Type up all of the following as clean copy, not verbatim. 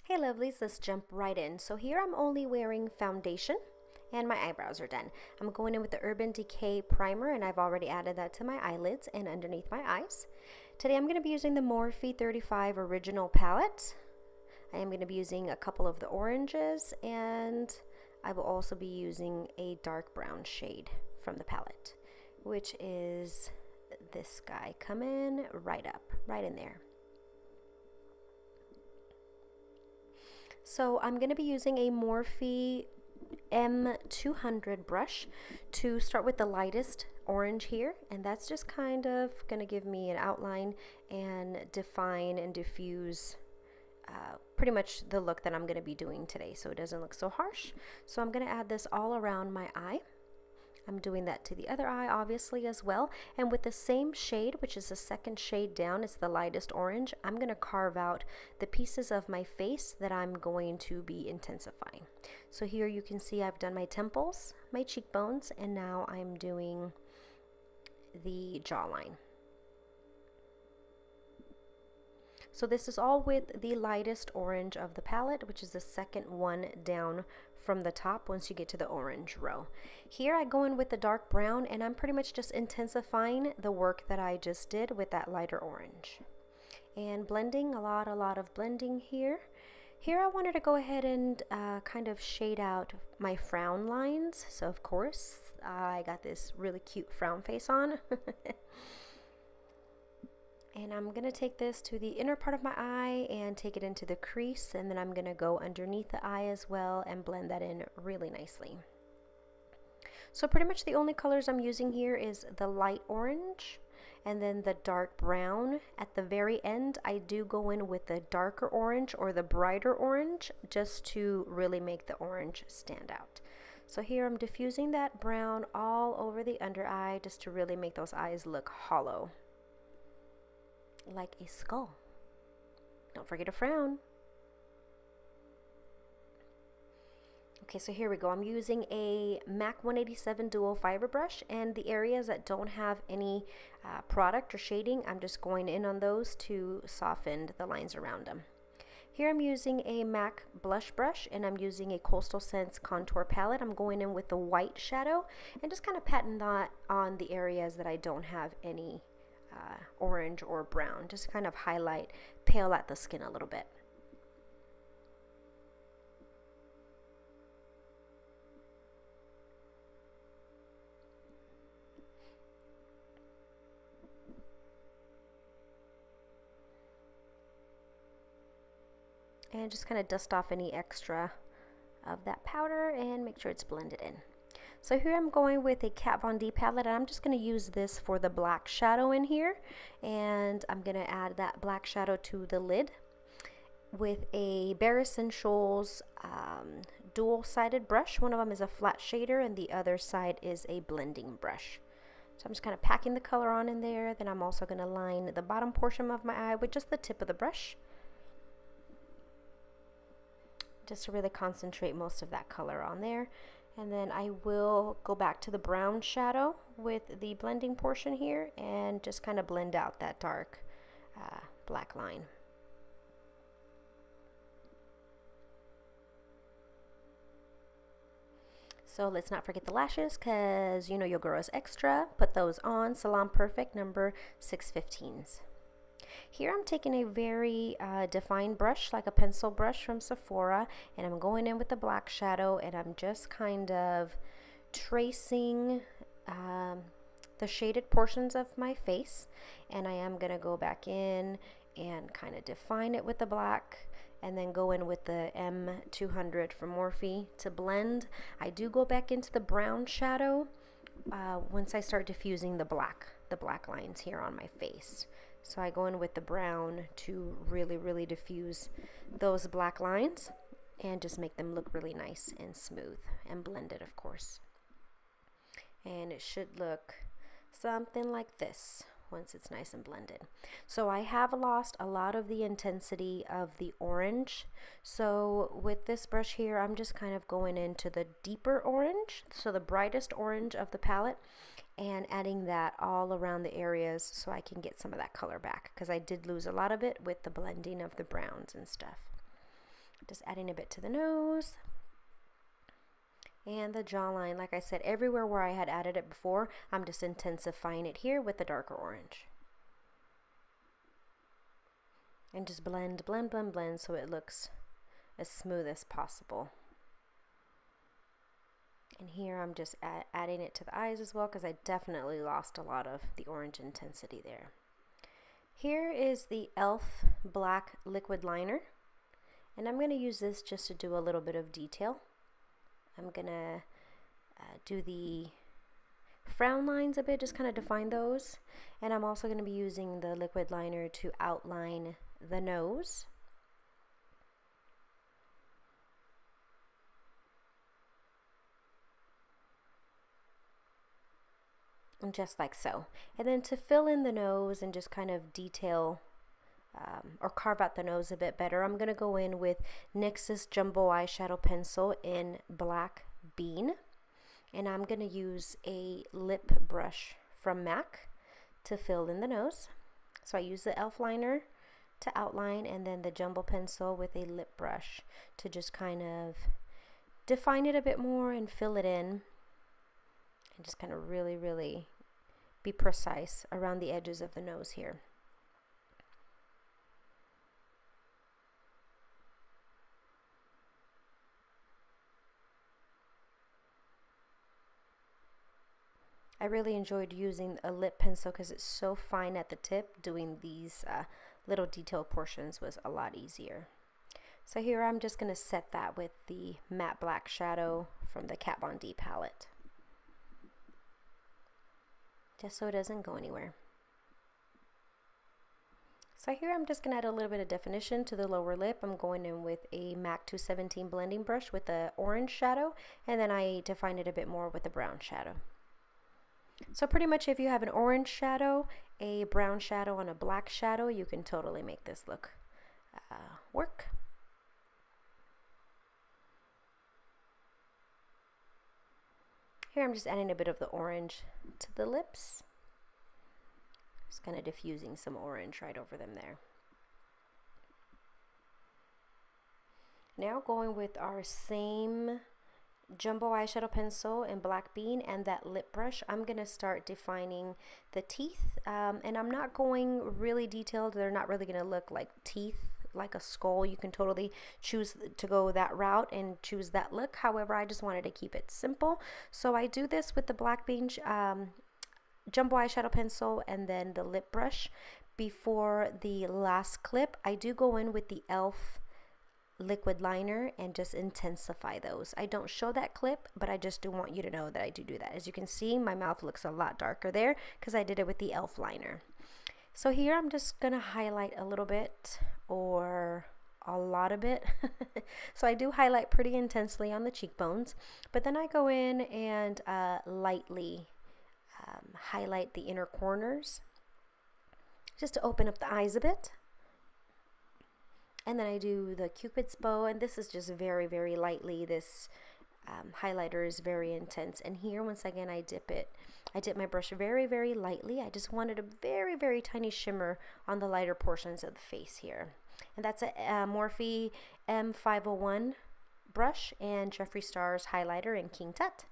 Hey lovelies, let's jump right in. So here I'm only wearing foundation and my eyebrows are done. I'm going in with the Urban Decay primer and I've already added that to my eyelids and underneath my eyes. Today I'm going to be using the Morphe 35 Original palette. I am going to be using a couple of the oranges and I will also be using a dark brown shade from the palette, which is this guy. Come in right up, right in there. So I'm going to be using a Morphe M200 brush to start with the lightest orange here, and that's just kind of going to give me an outline and define and diffuse pretty much the look that I'm going to be doing today, so it doesn't look so harsh. So I'm going to add this all around my eye. I'm doing that to the other eye obviously as well, and with the same shade, which is the second shade down, it's the lightest orange, I'm going to carve out the pieces of my face that I'm going to be intensifying. So here you can see I've done my temples, my cheekbones, and now I'm doing the jawline. So this is all with the lightest orange of the palette, which is the second one down from the top once you get to the orange row. Here I go in with the dark brown and I'm pretty much just intensifying the work that I just did with that lighter orange. And blending, a lot of blending here. Here I wanted to go ahead and kind of shade out my frown lines. So of course, I got this really cute frown face on. And I'm going to take this to the inner part of my eye and take it into the crease, and then I'm going to go underneath the eye as well and blend that in really nicely. So pretty much the only colors I'm using here is the light orange and then the dark brown. At the very end I do go in with the darker orange or the brighter orange just to really make the orange stand out. So here I'm diffusing that brown all over the under eye just to really make those eyes look hollow, like a skull. Don't forget to frown. Okay, so here we go. I'm using a MAC 187 dual fiber brush, and the areas that don't have any product or shading, I'm just going in on those to soften the lines around them. Here I'm using a MAC blush brush and I'm using a Coastal Scents contour palette. I'm going in with the white shadow and just kind of patting that on the areas that I don't have any orange or brown, just kind of highlight, pale out the skin a little bit. And just kind of dust off any extra of that powder and make sure it's blended in. So here I'm going with a Kat Von D palette, and I'm just going to use this for the black shadow in here, and I'm going to add that black shadow to the lid with a Bare Escentuals dual-sided brush. One of them is a flat shader and the other side is a blending brush. So I'm just kind of packing the color on in there. Then I'm also going to line the bottom portion of my eye with just the tip of the brush, just to really concentrate most of that color on there. And then I will go back to the brown shadow with the blending portion here and just kind of blend out that dark black line. So let's not forget the lashes, because you know your girl is extra. Put those on. Salon Perfect number 615s. Here I'm taking a very defined brush, like a pencil brush from Sephora, and I'm going in with the black shadow and I'm just kind of tracing the shaded portions of my face, and I am going to go back in and kind of define it with the black and then go in with the M200 from Morphe to blend. I do go back into the brown shadow once I start diffusing the black lines here on my face. So I go in with the brown to really diffuse those black lines and just make them look really nice and smooth and blended, of course. And it should look something like this once it's nice and blended. So I have lost a lot of the intensity of the orange. So with this brush here, I'm just kind of going into the deeper orange, so the brightest orange of the palette, and adding that all around the areas so I can get some of that color back, because I did lose a lot of it with the blending of the browns and stuff. Just adding a bit to the nose. And the jawline, like I said, everywhere where I had added it before, I'm just intensifying it here with the darker orange. And just blend, blend, blend, blend so it looks as smooth as possible. And here I'm just adding it to the eyes as well, because I definitely lost a lot of the orange intensity there. Here is the e.l.f. black liquid liner, and I'm going to use this just to do a little bit of detail. I'm going to do the frown lines a bit, just kind of define those. And I'm also going to be using the liquid liner to outline the nose. And just like so. And then to fill in the nose and just kind of detail or carve out the nose a bit better, I'm going to go in with NYX's Jumbo Eyeshadow Pencil in Black Bean. And I'm going to use a lip brush from MAC to fill in the nose. So I use the e.l.f. liner to outline, and then the Jumbo pencil with a lip brush to just kind of define it a bit more and fill it in. And just kind of really, really be precise around the edges of the nose here. I really enjoyed using a lip pencil because it's so fine at the tip. Doing these little detailed portions was a lot easier. So here I'm just going to set that with the matte black shadow from the Kat Von D palette, just so it doesn't go anywhere. So here I'm just going to add a little bit of definition to the lower lip. I'm going in with a MAC 217 blending brush with the orange shadow, and then I define it a bit more with the brown shadow. So pretty much if you have an orange shadow, a brown shadow, and a black shadow, you can totally make this look work. Here I'm just adding a bit of the orange to the lips. Just kind of diffusing some orange right over them there. Now going with our same Jumbo eyeshadow pencil in Black Bean and that lip brush, I'm going to start defining the teeth. And I'm not going really detailed. They're not really going to look like teeth, like a skull. You can totally choose to go that route and choose that look. However, I just wanted to keep it simple. So I do this with the Black Bean Jumbo eyeshadow pencil and then the lip brush. Before the last clip, I do go in with the e.l.f. liquid liner and just intensify those. I don't show that clip, but I just do want you to know that I do that. As you can see, my mouth looks a lot darker there because I did it with the e.l.f. liner. So here I'm just gonna highlight a little bit or a lot of it. So I do highlight pretty intensely on the cheekbones, but then I go in and lightly highlight the inner corners just to open up the eyes a bit. And then I do the Cupid's bow, and this is just very, very lightly. This highlighter is very intense. And here, once again, I dip my brush very, very lightly. I just wanted a very, very tiny shimmer on the lighter portions of the face here. And that's a Morphe M501 brush and Jeffree Star's highlighter in King Tut.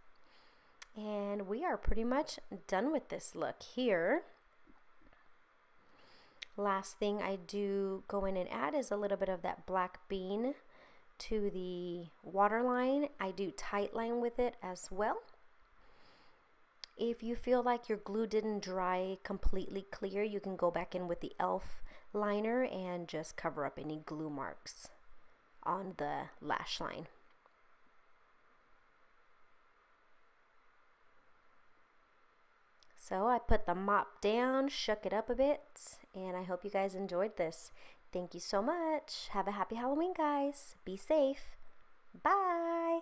And we are pretty much done with this look here. Last thing I do go in and add is a little bit of that Black Bean to the waterline. I do tight line with it as well. If you feel like your glue didn't dry completely clear, you can go back in with the e.l.f. liner and just cover up any glue marks on the lash line. So I put the mop down, shook it up a bit, and I hope you guys enjoyed this. Thank you so much. Have a happy Halloween, guys. Be safe. Bye.